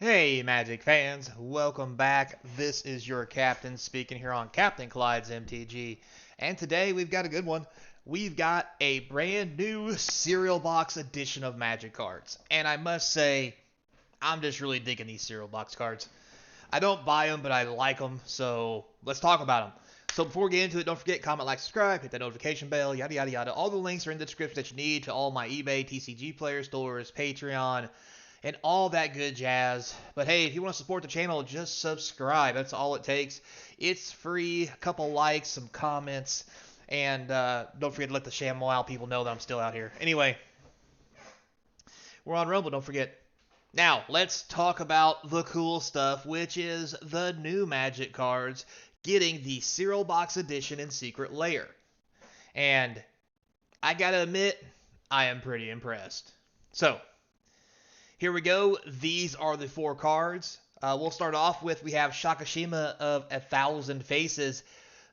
Hey, Magic fans, welcome back. This is your captain speaking here on Capnclydes MTG. And today we've got a good one. We've got a brand new cereal box edition of Magic cards. And I must say, I'm just really digging these cereal box cards. I don't buy them, but I like them, so let's talk about them. So before we get into it, don't forget, comment, like, subscribe, hit that notification bell, yada, yada, yada. All the links are in the description that you need to all my eBay, TCG player stores, Patreon, and all that good jazz. But hey, if you want to support the channel, just subscribe. That's all it takes. It's free. A couple likes, some comments, and don't forget to let the ShamWow people know that I'm still out here. Anyway, we're on Rumble, don't forget. Now, let's talk about the cool stuff, which is the new Magic cards getting the Cereal Box Edition in Secret Lair. And I gotta admit, I am pretty impressed. So, here we go. These are the four cards. We'll start off with, we have Shakashima of 1,000 Faces.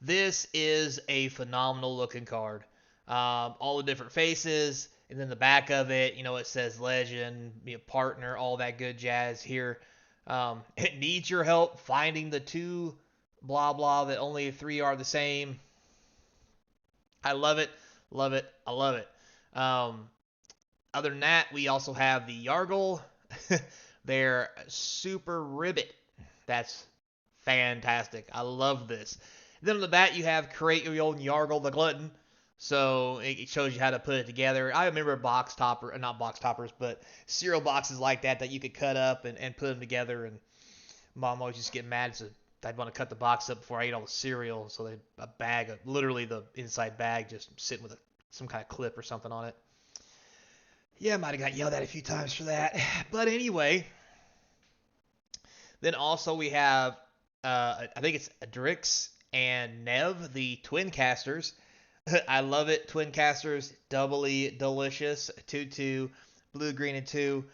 This is a phenomenal looking card. All the different faces, and then the back of it, it says legend, partner, all that good jazz here. It needs your help finding the two blah blah that only three are the same. I love it, love it, I love it. Other than that, we also have the Yargle. They're super ribbit. That's fantastic. I love this. Then on the back, you have create your own Yargle the Glutton. So it shows you how to put it together. I remember not box toppers, but cereal boxes like that you could cut up and put them together. And Mom always just get mad, so I'd want to cut the box up before I ate all the cereal. So a bag of, literally the inside bag, just sitting with some kind of clip or something on it. Yeah, I might have got yelled at a few times for that. But anyway, then also we have, I think it's Adrix and Nev, the twin casters. I love it. Twin casters, doubly delicious. 2/2, blue, green, and 2.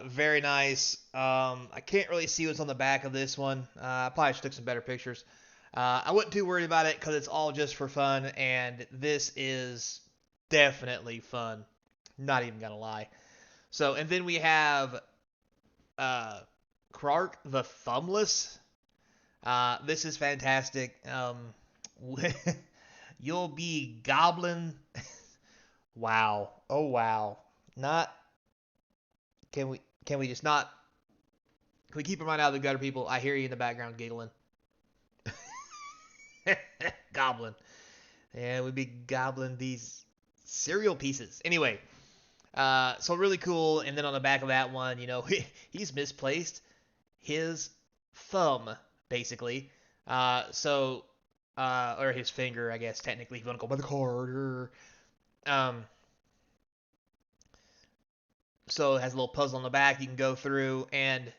Very nice. I can't really see what's on the back of this one. I probably should took some better pictures. I wasn't too worried about it because it's all just for fun, and this is definitely fun. Not even gonna lie. So, and then we have Clark the Thumbless. This is fantastic. You'll be Goblin. Wow. Oh wow. Not. Can we just not? Can we keep our mind out of the gutter, people? I hear you in the background giggling. Goblin. And we'd be gobbling these cereal pieces. Anyway, so really cool. And then on the back of that one, he's misplaced his thumb, basically. Or his finger, I guess, technically, if you want to go by the card. So it has a little puzzle on the back you can go through. And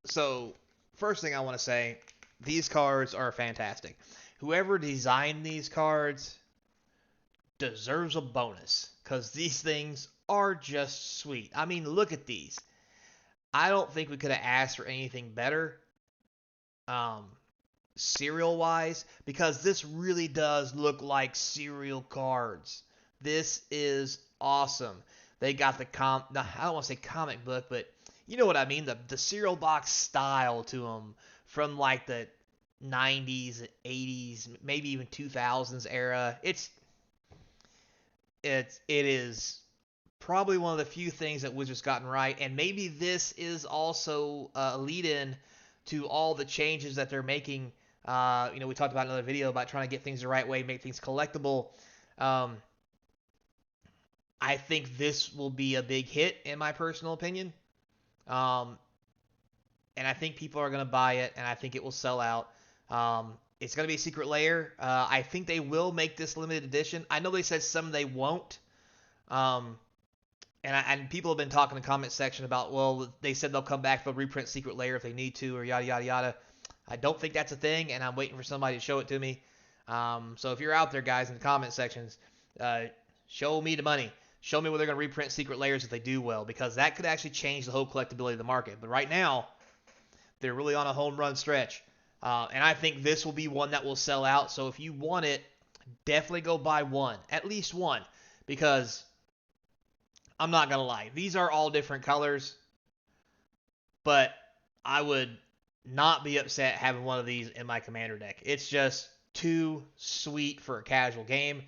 so, first thing I want to say, these cards are fantastic. Whoever designed these cards deserves a bonus, because these things are just sweet. I mean, look at these. I don't think we could have asked for anything better, cereal wise, because this really does look like cereal cards. This is awesome. They got the I don't want to say comic book, but you know what I mean, the cereal box style to them from like the 90s, 80s, maybe even 2000s era. It is probably one of the few things that Wizards gotten right, and maybe this is also a lead-in to all the changes that they're making. We talked about another video about trying to get things the right way, make things collectible. I think this will be a big hit, in my personal opinion. And I think people are going to buy it, and I think it will sell out. It's going to be a secret layer. I think they will make this limited edition. I know they said some they won't. And people have been talking in the comment section about, well, they said they'll come back, they'll reprint secret layer if they need to, or yada, yada, yada. I don't think that's a thing, and I'm waiting for somebody to show it to me. So if you're out there, guys, in the comment sections, show me the money. Show me where they're going to reprint secret layers if they do well, because that could actually change the whole collectability of the market. But right now, they're really on a home run stretch. And I think this will be one that will sell out. So if you want it, definitely go buy one. At least one. Because I'm not going to lie. These are all different colors. but I would not be upset having one of these in my commander deck. It's just too sweet for a casual game,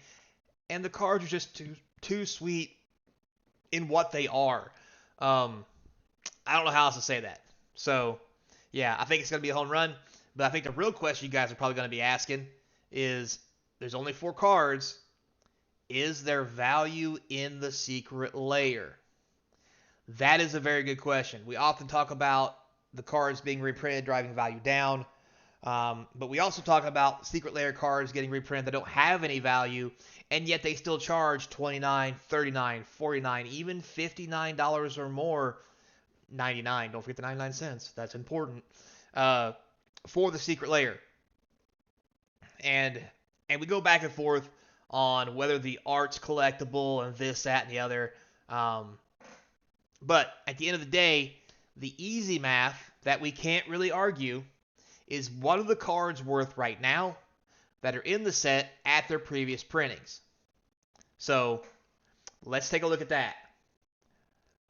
and the cards are just too sweet in what they are. I don't know how else to say that. So, yeah, I think it's going to be a home run. But I think the real question you guys are probably going to be asking is, there's only 4 cards. Is there value in the secret lair? That is a very good question. We often talk about the cards being reprinted driving value down. But we also talk about secret lair cards getting reprinted that don't have any value, and yet they still charge $29, $39, $49, even $59 or more. 99. Don't forget the 99 cents. That's important. For the secret lair. And we go back and forth on whether the art's collectible and this, that, and the other. But at the end of the day, the easy math that we can't really argue is what are the cards worth right now that are in the set at their previous printings. So let's take a look at that.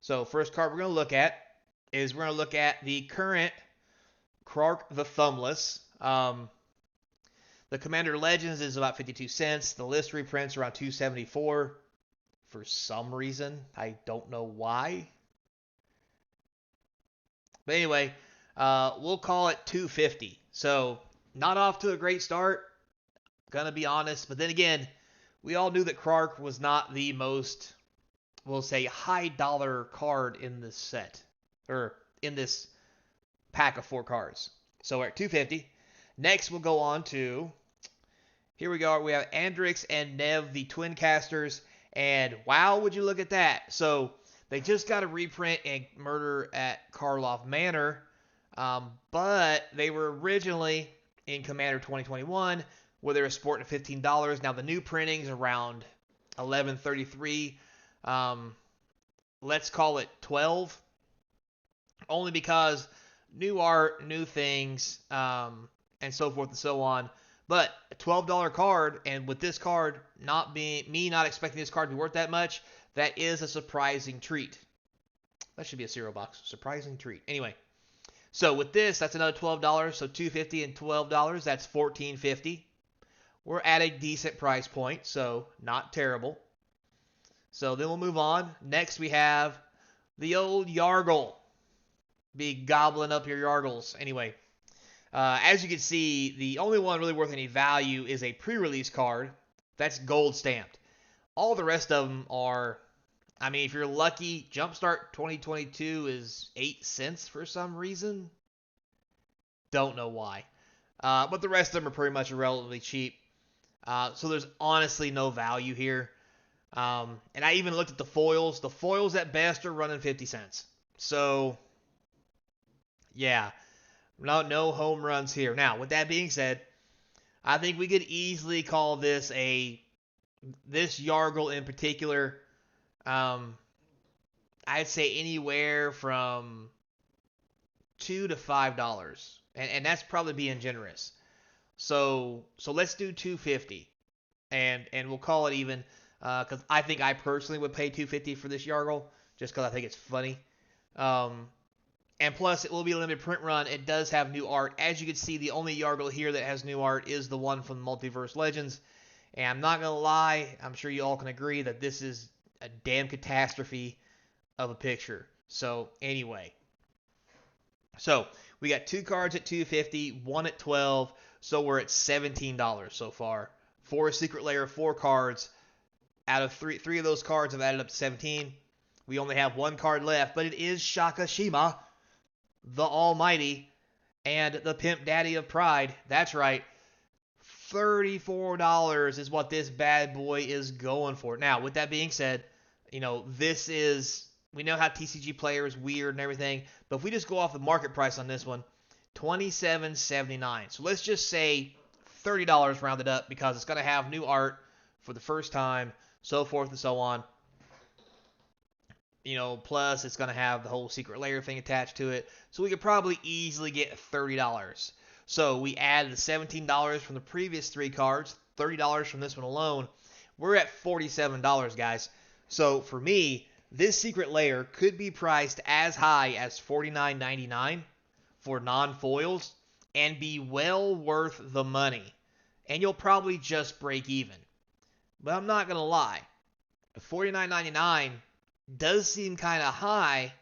So first card we're going to look at is we're going to look at the current Krark the Thumbless. The Commander Legends is about 52 cents. The list reprints around 274 for some reason. I don't know why. But anyway, we'll call it 250. So not off to a great start, gonna be honest. But then again, we all knew that Krark was not the most, we'll say, high dollar card in this set, or in this pack of 4 cards. So we're at 250. Next, we'll go on to, here we go. We have Andrix and Nev, the Twin Casters. And wow, would you look at that. So they just got a reprint in Murder at Karlov Manor. But they were originally in Commander 2021, where they were sporting $15. Now the new printing's around $11.33. Let's call it $12. Only because new art, new things, and so forth and so on. But a $12 card, and with this card not expecting this card to be worth that much, that is a surprising treat. That should be a cereal box. Surprising treat. Anyway, so with this, that's another $12. So $2.50 and $12, that's $14.50. We're at a decent price point, so not terrible. So then we'll move on. Next we have the old Yargle. Be gobbling up your Yargles. Anyway, as you can see, the only one really worth any value is a pre-release card. That's gold stamped. All the rest of them are, I mean, if you're lucky, Jumpstart 2022 is 8 cents for some reason. Don't know why. But the rest of them are pretty much relatively cheap. So there's honestly no value here. And I even looked at the foils. The foils at best are running 50 cents. So yeah, no home runs here. Now, with that being said, I think we could easily call this this Yargle in particular, I'd say anywhere from $2 to $5, and that's probably being generous. So let's do $2.50, and we'll call it even, because I think I personally would pay $2.50 for this Yargle, just because I think it's funny. And plus, it will be a limited print run. It does have new art. As you can see, the only Yargle here that has new art is the one from Multiverse Legends. And I'm not going to lie, I'm sure you all can agree that this is a damn catastrophe of a picture. So, anyway. So, we got 2 cards at $2.50, 1 at $12, so we're at $17 so far. For a secret lair, 4 cards. Out of 3 of those cards have added up to 17. We only have 1 card left, but it is Shakashima, the Almighty, and the Pimp Daddy of Pride. That's right. $34 is what this bad boy is going for. Now, with that being said, we know how TCG Player is weird and everything, but if we just go off the market price on this one, $27.79. So let's just say $30 rounded up, because it's going to have new art for the first time, so forth and so on. Plus it's going to have the whole secret lair thing attached to it. So we could probably easily get $30. So we add the $17 from the previous 3 cards, $30 from this one alone. We're at $47, guys. So for me, this secret layer could be priced as high as $49.99 for non-foils and be well worth the money. And you'll probably just break even. But I'm not going to lie. $49.99 does seem kind of high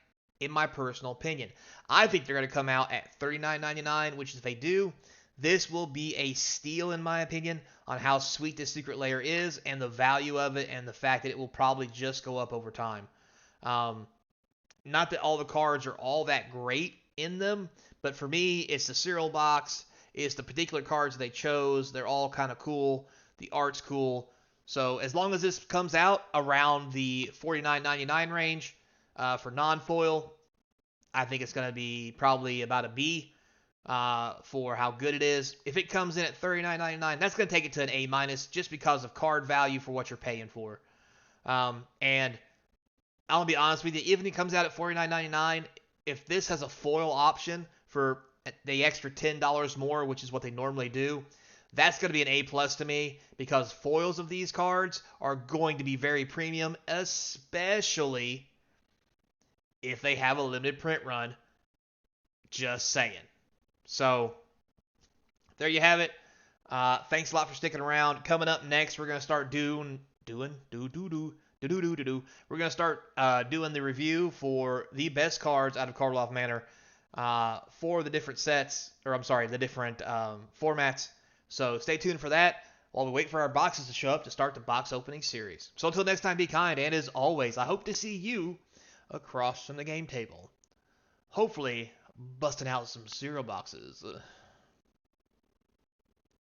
in my personal opinion. I think they're going to come out at $39.99, which if they do, this will be a steal in my opinion on how sweet this secret layer is and the value of it and the fact that it will probably just go up over time. Not that all the cards are all that great in them, but for me, it's the cereal box. It's the particular cards they chose. They're all kind of cool. The art's cool. So as long as this comes out around the $49.99 range for non-foil, I think it's going to be probably about a B for how good it is. If it comes in at $39.99, that's going to take it to an A minus just because of card value for what you're paying for. And I'll be honest with you, even if it comes out at $49.99, if this has a foil option for the extra $10 more, which is what they normally do, that's going to be an A plus to me because foils of these cards are going to be very premium, especially if they have a limited print run. Just saying. So, there you have it. Thanks a lot for sticking around. Coming up next, we're going to start doing the review for the best cards out of Karloff Manor for the different sets, the different formats. So stay tuned for that while we wait for our boxes to show up to start the box opening series. So until next time, be kind, and as always, I hope to see you across from the game table. Hopefully, busting out some cereal boxes.